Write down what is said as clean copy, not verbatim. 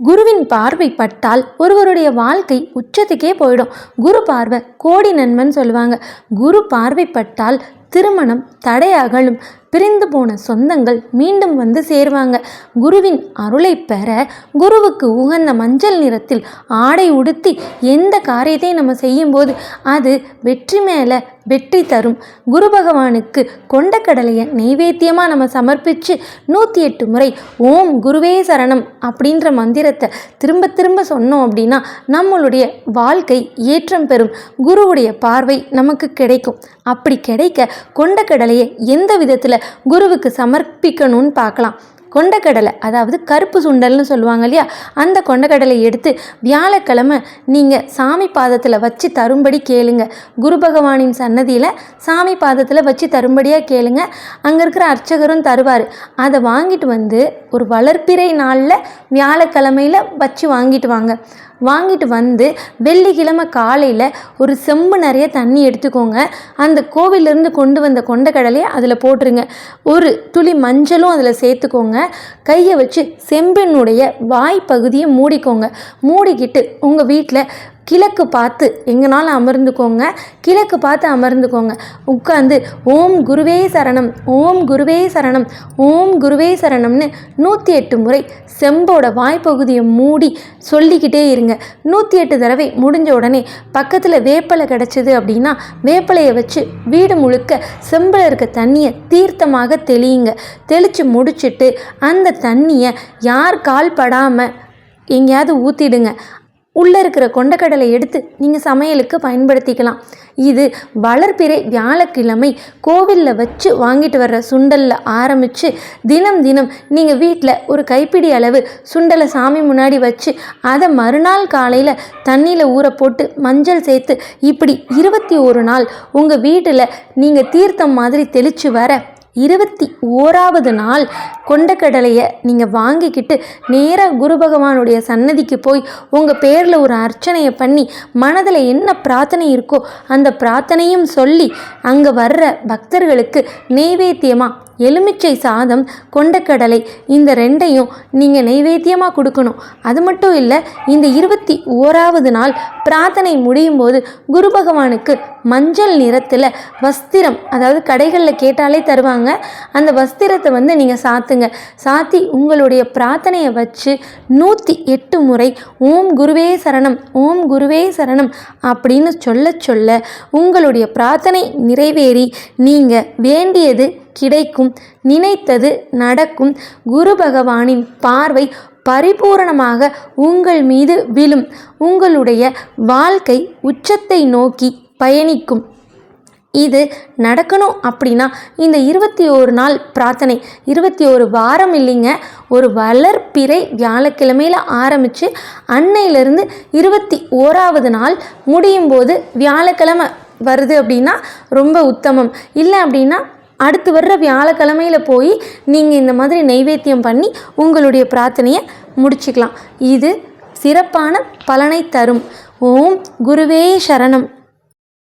குருவின் பார்வை பட்டால் ஒருவருடைய வாழ்க்கை உச்சத்துக்கே போயிடும். குரு பார்வை கோடி நன்மைன்னு சொல்லுவாங்க. குரு பார்வை பட்டால் திருமணம் தடை அகலும். பிரிந்து போன சொந்தங்கள் மீண்டும் வந்து சேருவாங்க. குருவின் அருளை பெற குருவுக்கு உகந்த மஞ்சள் நிறத்தில் ஆடை உடுத்தி எந்த காரியத்தை நம்ம செய்யும்போது அது வெற்றி மேலே வெற்றி தரும். குரு பகவானுக்கு கொண்டக்கடலையை நைவேத்தியமாக நம்ம சமர்ப்பித்து 108 முறை ஓம் குருவே சரணம் அப்படின்ற மந்திரத்தை திரும்ப திரும்ப சொன்னோம் அப்படின்னா நம்மளுடைய வாழ்க்கை ஏற்றம் பெறும். குருவுடைய பார்வை நமக்கு கிடைக்கும். அப்படி கிடைக்க கொண்டக்கடலையை எந்த விதத்தில் குருவுக்கு சமர்ப்பிக்கணும்னு பார்க்கலாம். கொண்டக்கடலை, அதாவது கருப்பு சுண்டல்னு சொல்லுவாங்க இல்லையா, அந்த கொண்டக்கடலை எடுத்து வியாழக்கிழமை நீங்கள் சாமி பாதத்தில் வச்சு தரும்படி கேளுங்க. குரு பகவானின் சன்னதியில் சாமி பாதத்தில் வச்சு தரும்படியாக கேளுங்க. அங்கே இருக்கிற அர்ச்சகரும் தருவார். அதை வாங்கிட்டு வந்து ஒரு வளர்ப்பிறை நாளில் வியாழக்கிழமையில் வச்சு வாங்கிட்டு வந்து வெள்ளிக்கிழமை காலையில் ஒரு செம்பு நிறைய தண்ணி எடுத்துக்கோங்க. அந்த கோவிலிருந்து கொண்டு வந்த கொண்டக்கடலையை அதில் போட்டுருங்க. ஒரு துளி மஞ்சளும் அதில் சேர்த்துக்கோங்க. கையை வச்சு செம்பினுடைய வாய்ப்பகுதியை மூடிக்கோங்க. மூடிக்கிட்டு உங்கள் வீட்டில் கிழக்கு பார்த்து எங்கனாலும் அமர்ந்துக்கோங்க. கிழக்கு பார்த்து அமர்ந்துக்கோங்க. உட்காந்து ஓம் குருவே சரணம், ஓம் குருவே சரணம், ஓம் குருவே சரணம்னு 108 முறை செம்போட வாய்ப்பகுதியை மூடி சொல்லிக்கிட்டே இருங்க. 108 தடவை முடிஞ்ச உடனே பக்கத்தில் வேப்பலை கிடச்சிது அப்படின்னா வேப்பலையை வச்சு வீடு முழுக்க செம்பில் இருக்க தண்ணியை தீர்த்தமாக தெளியுங்க. தெளித்து முடிச்சுட்டு அந்த தண்ணியை யார் கால் படாமல் எங்கேயாவது ஊற்றிடுங்க. உள்ளே இருக்கிற கொண்டக்கடலை எடுத்து நீங்கள் சமையலுக்கு பயன்படுத்திக்கலாம். இது வளர்ப்பிறை வியாழக்கிழமை கோவிலில் வச்சு வாங்கிட்டு வர்ற சுண்டலில் ஆரம்பித்து தினம் நீங்கள் வீட்டில் ஒரு கைப்பிடி அளவு சுண்டலை சாமி முன்னாடி வச்சு அதை மறுநாள் காலையில் தண்ணியில் ஊற போட்டு மஞ்சள் சேர்த்து இப்படி 21 நாள் உங்கள் வீட்டில் நீங்கள் தீர்த்தம் மாதிரி தெளித்து வர 21வது நாள் கொண்டக்கடலையை நீங்கள் வாங்கிக்கிட்டு நேராக குரு பகவானுடைய சன்னதிக்கு போய் உங்கள் பேரில் ஒரு அர்ச்சனையை பண்ணி மனதில் என்ன பிரார்த்தனை இருக்கோ அந்த பிரார்த்தனையும் சொல்லி அங்கே வர்ற பக்தர்களுக்கு நெய்வேத்தியமாக எலுமிச்சை சாதம், கொண்டக்கடலை இந்த ரெண்டையும் நீங்கள் நைவேத்தியமாக கொடுக்கணும். அது மட்டும் இல்லை, இந்த 21வது நாள் பிரார்த்தனை முடியும் போது குரு பகவானுக்கு மஞ்சள் நிறத்தில் வஸ்திரம், அதாவது கடைகளில் கேட்டாலே தருவாங்க, அந்த வஸ்திரத்தை வந்து நீங்கள் சாத்துங்க. சாத்தி உங்களுடைய பிரார்த்தனையை வச்சு 108 முறை ஓம் குருவே சரணம், ஓம் குருவே சரணம் அப்படின்னு சொல்ல உங்களுடைய பிரார்த்தனை நிறைவேறி நீங்கள் வேண்டியது கிடைக்கும், நினைத்தது நடக்கும். குரு பகவானின் பார்வை பரிபூரணமாக உங்கள் மீது விழும். உங்களுடைய வாழ்க்கை உச்சத்தை நோக்கி பயணிக்கும். இது நடக்கணும் அப்படின்னா இந்த 21 நாள் பிரார்த்தனை 21 வாரம் இல்லைங்க, ஒரு வளர்ப்பிறை வியாழக்கிழமையில் ஆரம்பித்து அன்னையிலிருந்து 21வது நாள் முடியும் போது வியாழக்கிழமை வருது அப்படின்னா ரொம்ப உத்தமம். இல்லை அப்படின்னா அடுத்து வர்ற வியாழக்கிழமையில் போய் நீங்கள் இந்த மாதிரி நைவேத்தியம் பண்ணி உங்களுடைய பிரார்த்தனையை முடிச்சுக்கலாம். இது சிறப்பான பலனை தரும். ஓம் குருவே சரணம்.